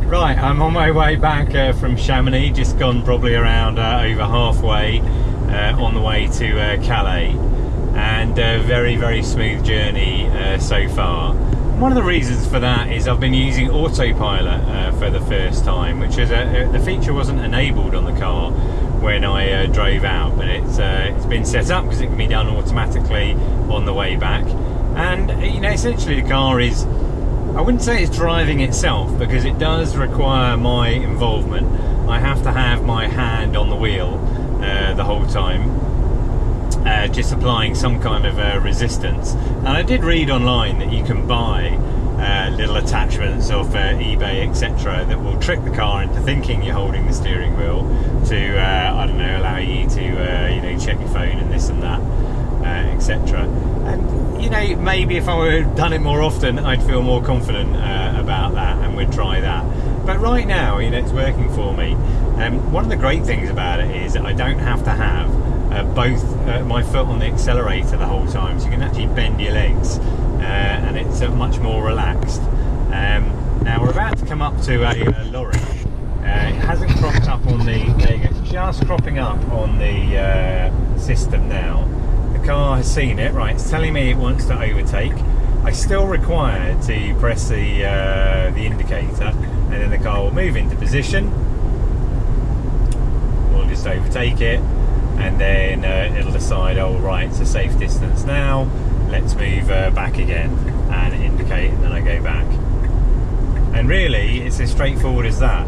Right, I'm on my way back from Chamonix, just gone probably around over halfway on the way to Calais, and very, very smooth journey so far. One of the reasons for that is I've been using Autopilot for the first time, which is the feature wasn't enabled on the car when I drove out, but it's been set up because it can be done automatically on the way back. And you know, essentially the car is, I wouldn't say it's driving itself, because it does require my involvement. I have to have my hand on the wheel the whole time, just applying some kind of resistance. And I did read online that you can buy little attachments off eBay, etc., that will trick the car into thinking you're holding the steering wheel to, I don't know, allow you to, you know, check your phone and this and that, etc. And you know, maybe if I were done it more often, I'd feel more confident about that and would try that. But right now, you know, it's working for me. One of the great things about it is that I don't have to have both my foot on the accelerator the whole time, so you can actually bend your legs, and it's much more relaxed. Now we're about to come up to a lorry. It hasn't cropped up on the, there you go, it's just cropping up on the system now. The car has seen it, right, it's telling me it wants to overtake. I still require to press the indicator, and then the car will move into position. We'll just overtake it, and then it'll decide, oh right, it's a safe distance now, let's move back again, and indicate, and then I go back. And really, it's as straightforward as that.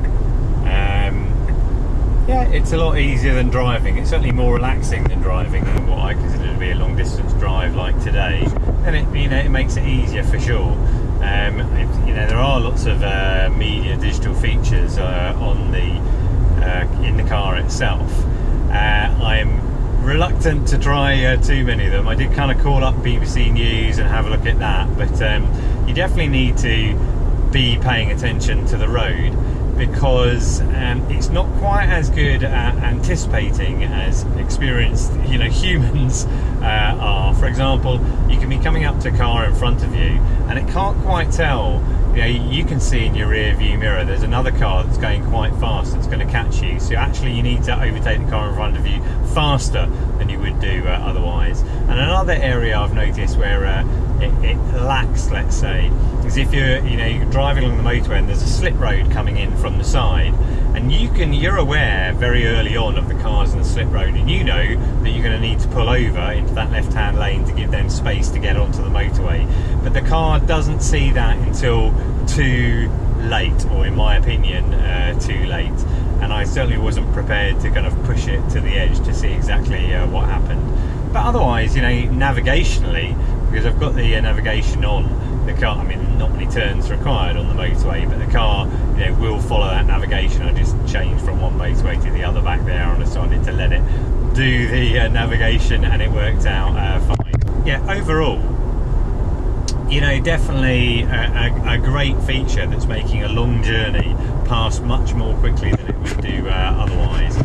Yeah, it's a lot easier than driving. It's certainly more relaxing than driving, than what I consider to be a long distance drive like today. And it, you know, it makes it easier for sure. You know, there are lots of media digital features on the in the car itself. I'm reluctant to try too many of them. I did kind of call up BBC News and have a look at that, but you definitely need to be paying attention to the road, because it's not quite as good at anticipating as experienced, you know, humans are. For example, you can be coming up to a car in front of you, and it can't quite tell. You know, you can see in your rear view mirror there's another car that's going quite fast that's going to catch you. So actually, you need to overtake the car in front of you faster than you would do otherwise. And another area I've noticed where it lacks, let's say, is if you're driving along the motorway and there's a slip road coming in from the side, and you're aware very early on of the cars in the slip road, and you know that you're going to need to pull over into that left-hand lane to give them space to get onto the motorway, but the car doesn't see that until too late, or in my opinion too late. And I certainly wasn't prepared to kind of push it to the edge to see exactly what happened. But otherwise, you know, navigationally, because I've got the navigation on the car, I mean, not many turns required on the motorway, but the car, you know, will follow that navigation. I just changed from one motorway to the other back there, and I decided to let it do the navigation, and it worked out fine. Yeah, overall, you know, definitely a great feature that's making a long journey pass much more quickly than it would do otherwise.